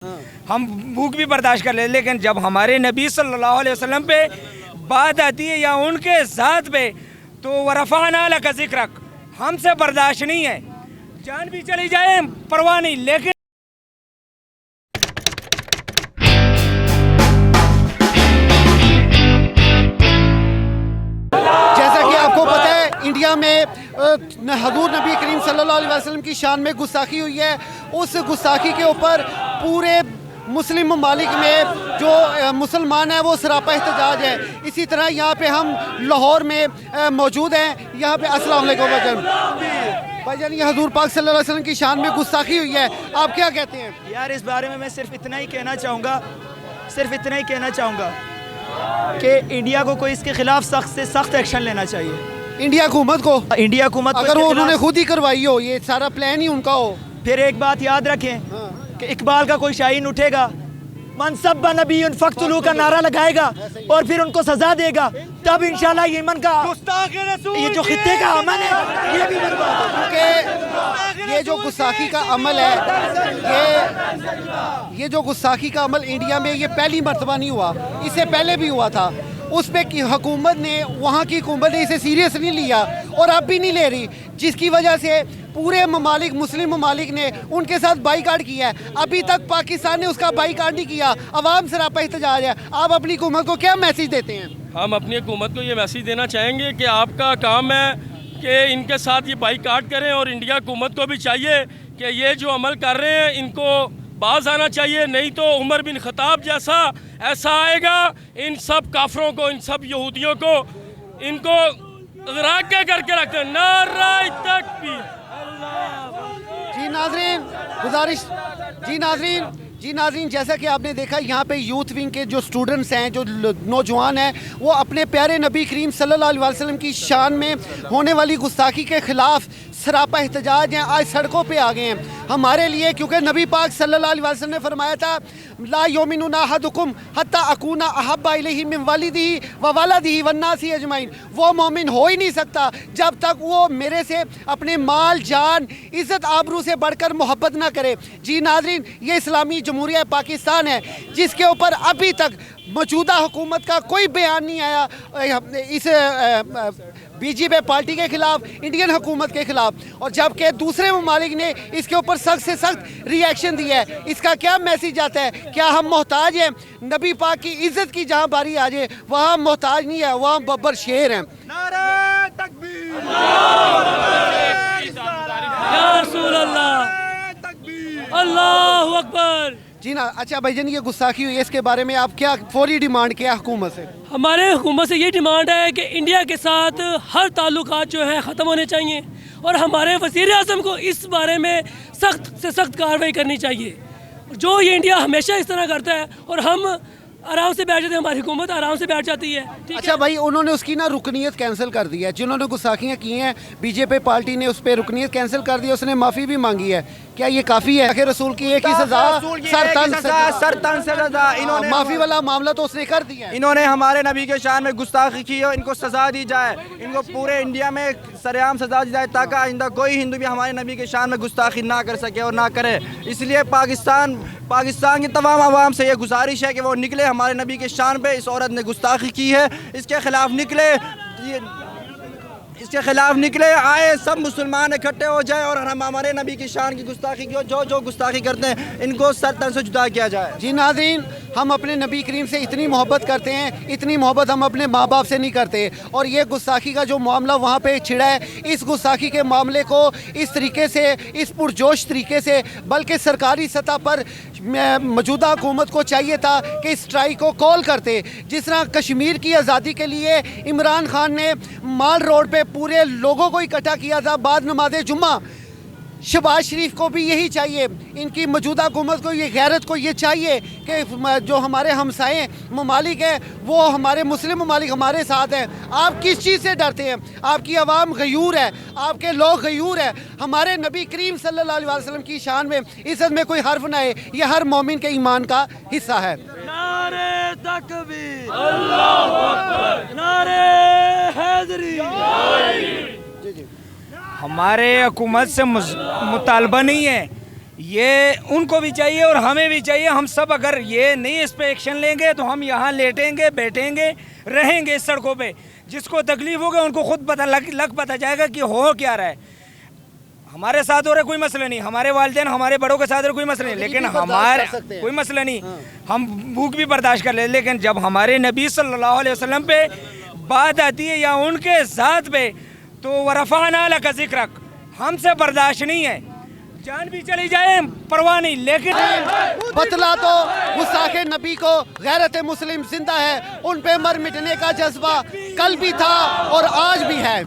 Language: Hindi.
हम भूख भी बर्दाश्त कर ले, लेकिन जब हमारे नबी सल्लल्लाहु अलैहि वसल्लम पे बात आती है या उनके साथ पे, तो वरफ़अना लका ज़िक्रक, हमसे बर्दाश्त नहीं है। जान भी चली जाए परवाह नहीं, लेकिन जैसा कि आपको पता है इंडिया में हजूर नबी करीम सल्लल्लाहु अलैहि वसल्लम की शान में गुस्ताखी हुई है। उस गुस्ताखी के ऊपर पूरे मुस्लिम ममालिक में जो मुसलमान हैं वो सरापा एहतजाज है। इसी तरह यहाँ पे हम लाहौर में मौजूद हैं। यहाँ पे अस्सलाम वालेकुम भाईजान, ये हजूर पाक सल्लल्लाहु अलैहि वसल्लम की शान में गुस्ताखी हुई है, आप क्या कहते हैं? यार इस बारे में मैं सिर्फ इतना ही कहना चाहूँगा कि इंडिया को कोई इसके खिलाफ सख्त से सख्त एक्शन लेना चाहिए। इंडिया हुकूमत को अगर वो उन्होंने खुद ही करवाई हो, ये सारा प्लान ही उनका हो। फिर एक बात याद रखें कि इकबाल का कोई शाहीन उठेगा, मनसब नबी फख्तुलू का नारा लगाएगा और फिर उनको सजा देगा, तब इंशाल्लाह यमन का ये जो खित्ते का अमन है ये भी बर्बाद होगा। क्योंकि ये जो गुस्ताखी का अमल है, ये जो गुस्ताखी का अमल इंडिया में ये पहली मर्तबा नहीं हुआ, इससे पहले भी हुआ था। उस पे की हुकूमत ने, वहाँ की हुकूमत ने इसे सीरियस नहीं लिया और अब भी नहीं ले रही, जिसकी वजह से पूरे ममालिक, मुस्लिम ममालिक ने उनके साथ बाईकाट किया है। अभी तक पाकिस्तान ने उसका बाईकाट नहीं किया, अवाम सरापा एहतजाज है। आप अपनी हुकूमत को क्या मैसेज देते हैं? हम अपनी हुकूमत को ये मैसेज देना चाहेंगे कि आपका काम है कि इनके साथ ये बाईकाट करें, और इंडिया हुकूमत को भी चाहिए कि ये जो अमल कर रहे हैं इनको बाज आना चाहिए, नहीं तो उमर बिन खताब जैसा ऐसा आएगा, इन सब काफरों को, इन सब यहूदियों को, इनको गराक करके रखते। नारा तकबीर। जी नाज़रीन, जैसा कि आपने देखा यहाँ पे यूथ विंग के जो स्टूडेंट्स हैं, जो नौजवान हैं, वो अपने प्यारे नबी करीम सल्लल्लाहु अलैहि वसल्लम की शान में होने वाली गुस्ताखी के ख़िलाफ़ सरापा एहतजाज हैं, आज सड़कों पे आ गए हैं हमारे लिए। क्योंकि नबी पाक सल्लल्लाहु अलैहि वसल्लम ने फरमाया था, ला युमिनु अहदुकुम हत्ता अकूना अहब्बा इलैहि मिन वलिदिही व वलदिही वन्नासी अजमाइन। वो मोमिन हो ही नहीं सकता जब तक वो मेरे से अपने माल, जान, इज़्ज़त, आबरू से बढ़कर मोहब्बत ना करे। जी नाज़रीन, ये इस्लामी जमहूरिया पाकिस्तान है जिसके ऊपर अभी तक मौजूदा हुकूमत का कोई बयान नहीं आया इस बीजेपी पार्टी के खिलाफ, इंडियन हुकूमत के खिलाफ, और जबकि दूसरे ममालिक ने इसके ऊपर सख्त से सख्त रिएक्शन दिया है। इसका क्या मैसेज जाता है? क्या हम मोहताज हैं? नबी पाक की इज्जत की जहाँ बारी आ जाए वहाँ मोहताज नहीं है, वहाँ बब्बर शेर हैं। नारे तकबीर, या रसूल अल्लाह, अल्लाहु अकबर। जी ना। अच्छा भाईजान, ये गुस्ताखी हुई है, इसके बारे में आप क्या फौरी डिमांड किया हुकूमत से? हमारे हुकूमत से ये डिमांड है कि इंडिया के साथ हर ताल्लुकात जो है ख़त्म होने चाहिए, और हमारे वज़ीर आज़म को इस बारे में सख्त से सख्त कार्रवाई करनी चाहिए। जो ये इंडिया हमेशा इस तरह करता है और हम आराम से बैठ जाते हैं, हमारी हुकूमत आराम से बैठ जाती है। अच्छा भाई, उन्होंने उसकी ना रुकनीत कैंसिल कर दी है। जिन्होंने गुस्ताखियाँ की हैं, बीजेपी पार्टी ने उस पर रुकनीत कैंसिल कर दी, उसने माफ़ी भी मांगी है। क्या ये काफ़ी है? आखिर रसूल की एक ही सज़ा, सरतन से सजा। इन्होंने माफ़ी वाला मामला तो उसने कर दिया है। इन्होंने हमारे नबी के शान में गुस्ताखी की है, इनको सजा दी जाए, इनको पूरे इंडिया में सरेआम सजा दी जाए, ताकि आइंदा कोई हिंदू भी हमारे नबी के शान में गुस्ताखी ना कर सके और ना करे। इसलिए पाकिस्तान की तमाम आवाम से ये गुजारिश है कि वो निकले, हमारे नबी के शान पे इस औरत ने गुस्ताखी की है, इसके खिलाफ निकले, आए सब मुसलमान इकट्ठे हो जाए और हम हमारे नबी की शान की गुस्ताखी की, जो गुस्ताखी करते हैं इनको सर तन से जुदा किया जाए। जी नाज़रीन, हम अपने नबी करीम से इतनी मोहब्बत करते हैं, इतनी मोहब्बत हम अपने माँ बाप से नहीं करते, और ये गुस्ताखी का जो मामला वहाँ पे छिड़ा है, इस गुस्ताखी के मामले को इस तरीके से, इस पुरजोश तरीके से, बल्कि सरकारी सतह पर मौजूदा हुकूमत को चाहिए था कि स्ट्राइक को कॉल करते। जिस तरह कश्मीर की आज़ादी के लिए इमरान खान ने माल रोड पे पूरे लोगों को इकट्ठा किया था बाद नमाज जुम्मा, शहबाज शरीफ को भी यही चाहिए। इनकी मौजूदा हुकूमत को, ये गैरत को ये चाहिए कि जो हमारे हमसाए ममालिक हैं, वो हमारे मुस्लिम ममालिक हमारे साथ हैं। आप किस चीज़ से डरते हैं? आपकी आवाम गयूर है, आपके लोग गयूर है। हमारे नबी करीम सल्लल्लाहु अलैहि वसल्लम की शान में, इज्जत में कोई हर्फ ना है, ये हर मोमिन के ईमान का हिस्सा है। नारे तकबीर, अल्लाहु अकबर, नारे हैदरी। हमारे हुकूमत से मुतालबा नहीं है ये उनको भी चाहिए और हमें भी चाहिए। हम सब अगर ये नहीं इस पे एक्शन लेंगे तो हम यहाँ लेटेंगे, बैठेंगे, रहेंगे इस सड़कों पे। जिसको तकलीफ होगा उनको खुद पता जाएगा कि हो क्या रहा है। हमारे साथ हो रहा कोई मसला नहीं, हमारे वालिदैन हमारे बड़ों के साथ हो रहा कोई मसला नहीं, लेकिन हमारे कोई मसला नहीं, हम भूख भी बर्दाश्त कर ले। लेकिन जब हमारे नबी सल्लल्लाहु अलैहि वसल्लम पे बात आती है या उनके साथ पे, तो वरफ़अना लका ज़िक्रक, हमसे बर्दाश्त नहीं है। जान भी चली जाए परवाह नहीं, लेकिन बतला तो गुस्ताखे नबी को गैरत मुस्लिम जिंदा है, उन पे मर मिटने का जज्बा कल भी था और आज भी है।